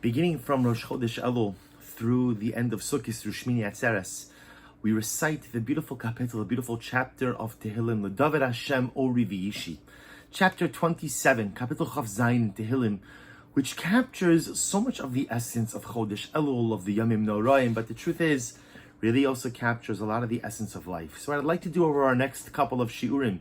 Beginning from Rosh Chodesh Elul through the end of Sukkot, through Shmini Atzeres, we recite the beautiful kapitel, the beautiful chapter of Tehillim, L'David Hashem Ori V'Yishi, chapter 27, kapitel Chav Zayin Tehillim, which captures so much of the essence of Chodesh Elul, of the Yamim Noraim, but the truth is, really also captures a lot of the essence of life. So what I'd like to do over our next couple of shiurim,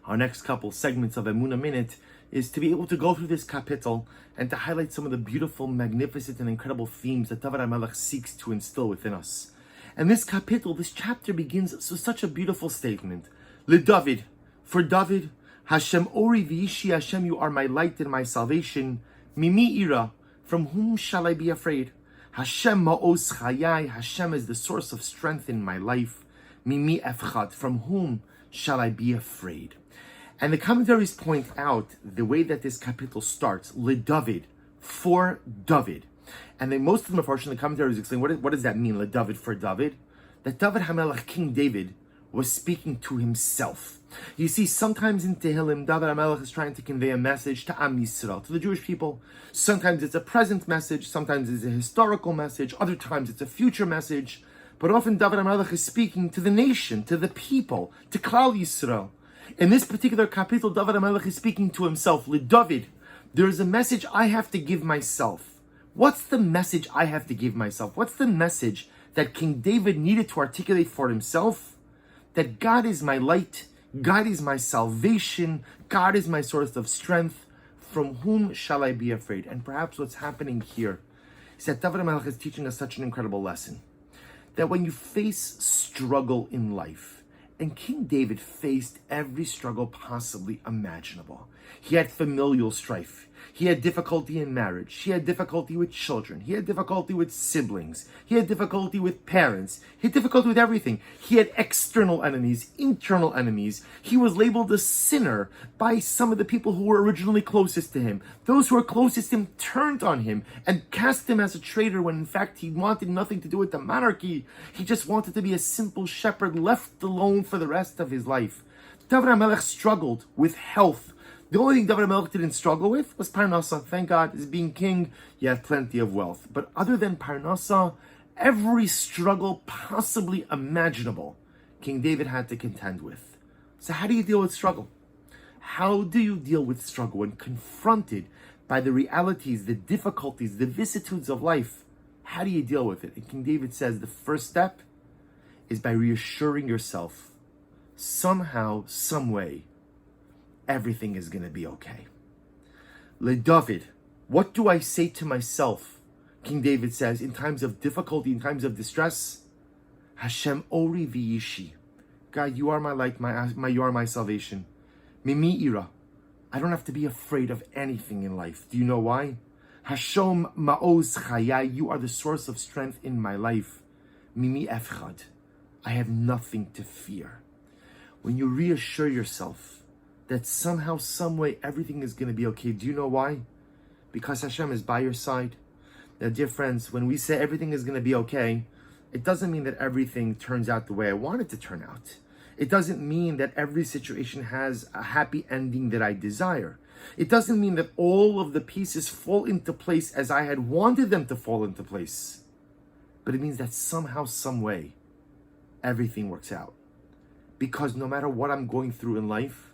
our next couple segments of Emunah Minute, is to be able to go through this kapitel and to highlight some of the beautiful, magnificent, and incredible themes that David HaMelech seeks to instill within us. And this kapitel, this chapter begins with such a beautiful statement. David, for David, Hashem Ori V'Yishi, Hashem, you are my light and my salvation. Mimi ira, from whom shall I be afraid? Hashem Ma'oz Chayai, Hashem is the source of strength in my life. Mimi Efchad, from whom shall I be afraid? And the commentaries point out the way that this kapitel starts, David, for David. And then most of the Mefarshim, the commentaries explain, what does that mean, David, for David? That David HaMelech, King David, was speaking to himself. You see, sometimes in Tehillim, David HaMelech is trying to convey a message to Am Yisrael, to the Jewish people. Sometimes it's a present message, sometimes it's a historical message, other times it's a future message. But often David HaMelech is speaking to the nation, to the people, to Klal Yisrael. In this particular kapitel, David HaMelech is speaking to himself. David, there is a message I have to give myself. What's the message I have to give myself? What's the message that King David needed to articulate for himself? That God is my light, God is my salvation, God is my source of strength. From whom shall I be afraid? And perhaps what's happening here is that David HaMelech is teaching us such an incredible lesson. That when you face struggle in life, and King David faced every struggle possibly imaginable. He had familial strife. He had difficulty in marriage. He had difficulty with children. He had difficulty with siblings. He had difficulty with parents. He had difficulty with everything. He had external enemies, internal enemies. He was labeled a sinner by some of the people who were originally closest to him. Those who were closest to him turned on him and cast him as a traitor when in fact he wanted nothing to do with the monarchy. He just wanted to be a simple shepherd left alone for the rest of his life. David HaMelech struggled with health. The only thing David HaMelech didn't struggle with was Parnasa. Thank God, as being king, he had plenty of wealth. But other than Parnasa, every struggle possibly imaginable, King David had to contend with. So how do you deal with struggle? How do you deal with struggle when confronted by the realities, the difficulties, the vicissitudes of life? How do you deal with it? And King David says the first step is by reassuring yourself, somehow, some way, everything is going to be okay. David, what do I say to myself? King David says, in times of difficulty, in times of distress, Hashem Ori V'Yishi. God, you are my light, you are my salvation. Mimi ira. I don't have to be afraid of anything in life. Do you know why? Hashem Ma'oz Chayai, you are the source of strength in my life. Mimi Efchad. I have nothing to fear. When you reassure yourself that somehow, some way, everything is going to be okay. Do you know why? Because Hashem is by your side. Now, dear friends, when we say everything is going to be okay, it doesn't mean that everything turns out the way I want it to turn out. It doesn't mean that every situation has a happy ending that I desire. It doesn't mean that all of the pieces fall into place as I had wanted them to fall into place. But it means that somehow, some way, everything works out. Because no matter what I'm going through in life,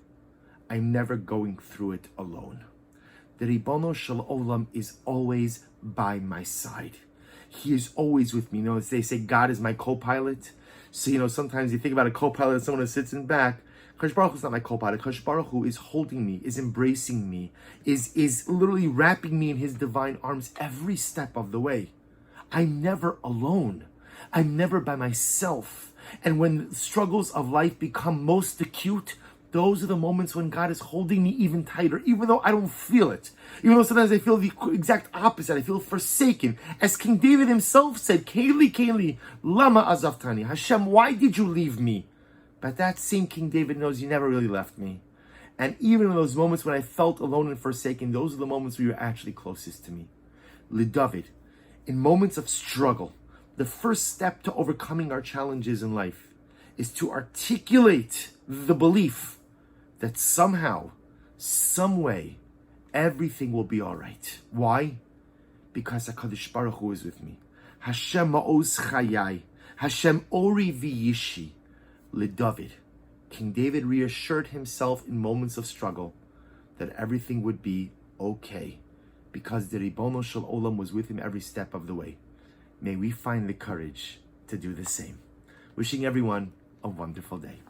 I'm never going through it alone. The Ribono Shel Olam is always by my side. He is always with me. You know, as they say, God is my co-pilot. So, sometimes you think about a co-pilot, someone who sits in back. Kadosh Baruch Hu is not my co-pilot. Kadosh Baruch Hu is holding me, is embracing me, is literally wrapping me in his divine arms every step of the way. I'm never alone. I'm never by myself. And when struggles of life become most acute, those are the moments when God is holding me even tighter, even though I don't feel it. Even though sometimes I feel the exact opposite. I feel forsaken. As King David himself said, Keli, Keli, Lama Azavtani. Hashem, why did you leave me? But that same King David knows you never really left me. And even in those moments when I felt alone and forsaken, those are the moments where you're actually closest to me. David, in moments of struggle, the first step to overcoming our challenges in life is to articulate the belief that somehow, some way, everything will be all right. Why? because HaKadosh Baruch Hu is with me. Hashem ma'oz chayai, Hashem ori v'yishi, LeDavid. King David reassured himself in moments of struggle that everything would be okay, because the Ribono Shel Olam was with him every step of the way. May we find the courage to do the same. Wishing everyone a wonderful day.